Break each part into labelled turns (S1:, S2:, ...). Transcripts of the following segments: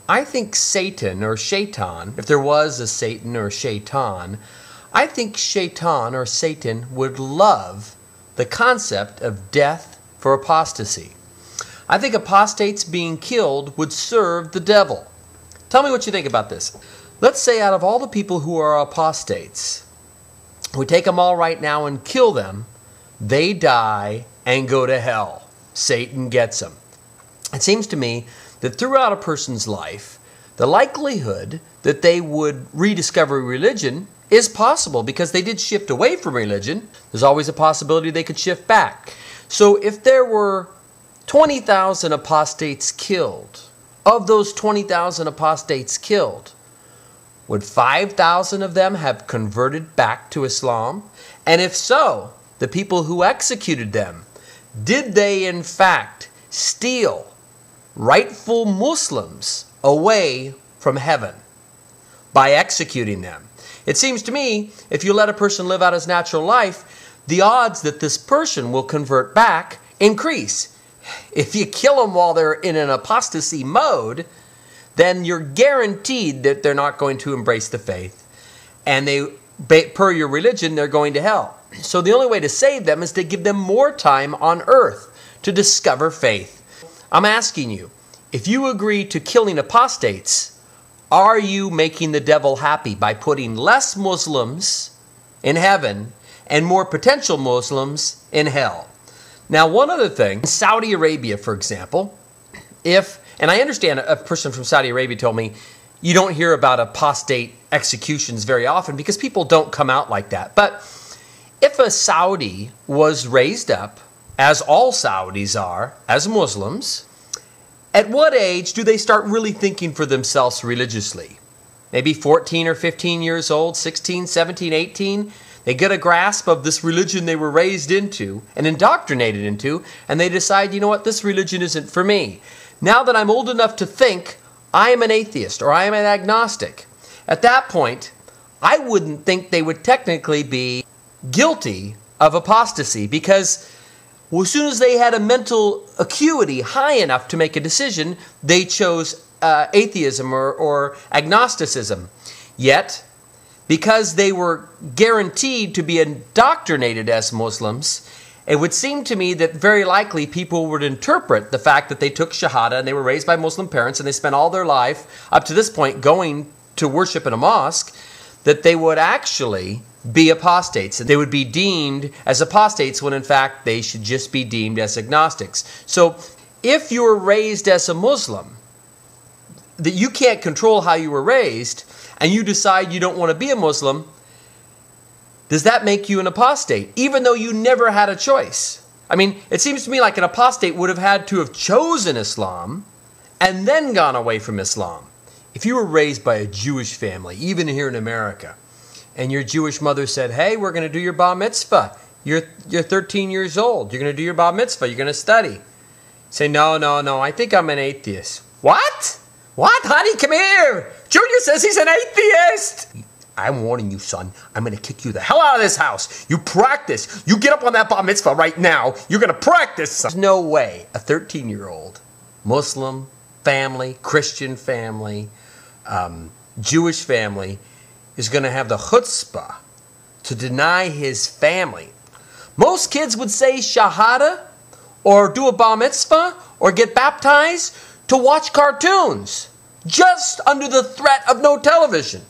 S1: I think Satan or Shaitan, if there was a Satan or Shaitan, I think Shaitan or Satan would love the concept of death for apostasy. I think apostates being killed would serve the devil. Tell me what you think about this. Let's say out of all the people who are apostates, we take them all right now and kill them, they die and go to hell. Satan gets them. It seems to me that throughout a person's life, the likelihood that they would rediscover religion is possible because they did shift away from religion. There's always a possibility they could shift back. So if there were 20,000 apostates killed, of those 20,000 apostates killed, would 5,000 of them have converted back to Islam? And if so, the people who executed them, did they in fact steal rightful Muslims away from heaven by executing them? It seems to me, if you let a person live out his natural life, the odds that this person will convert back increase. If you kill them while they're in an apostasy mode, then you're guaranteed that they're not going to embrace the faith. And per your religion, they're going to hell. So the only way to save them is to give them more time on earth to discover faith. I'm asking you, if you agree to killing apostates, are you making the devil happy by putting less Muslims in heaven and more potential Muslims in hell? Now, one other thing, in Saudi Arabia, for example, and I understand a person from Saudi Arabia told me, you don't hear about apostate executions very often because people don't come out like that. But if a Saudi was raised up, as all Saudis are, as Muslims, at what age do they start really thinking for themselves religiously? Maybe 14 or 15 years old, 16, 17, 18. They get a grasp of this religion they were raised into and indoctrinated into, and they decide, you know what, this religion isn't for me. Now that I'm old enough to think, I am an atheist or I am an agnostic. At that point, I wouldn't think they would technically be guilty of apostasy because as soon as they had a mental acuity high enough to make a decision, they chose atheism or agnosticism. Yet, because they were guaranteed to be indoctrinated as Muslims, it would seem to me that very likely people would interpret the fact that they took Shahada and they were raised by Muslim parents and they spent all their life up to this point going to worship in a mosque, that they would actually be apostates. And they would be deemed as apostates when in fact they should just be deemed as agnostics. So if you're raised as a Muslim, that you can't control how you were raised, and you decide you don't want to be a Muslim, does that make you an apostate, even though you never had a choice? I mean, it seems to me like an apostate would have had to have chosen Islam and then gone away from Islam. If you were raised by a Jewish family, even here in America, and your Jewish mother said, hey, we're going to do your bar mitzvah. You're 13 years old. You're going to do your bar mitzvah. You're going to study. Say, no, I think I'm an atheist. What? What, honey? Come here. Junior says he's an atheist. I'm warning you, son. I'm going to kick you the hell out of this house. You practice. You get up on that bar mitzvah right now. You're going to practice. There's no way a 13-year-old Muslim family, Christian family, Jewish family is going to have the chutzpah to deny his family. Most kids would say shahada or do a bar mitzvah or get baptized to watch cartoons, just under the threat of no television.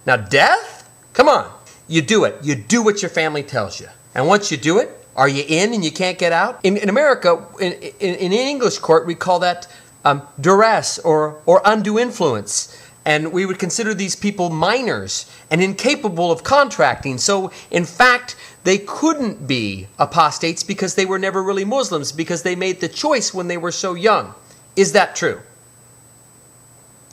S1: Now death? Come on. You do it. You do what your family tells you. And once you do it, are you in and you can't get out? In America, in English court, we call that duress or undue influence. And we would consider these people minors and incapable of contracting. So, in fact, they couldn't be apostates because they were never really Muslims because they made the choice when they were so young. Is that true?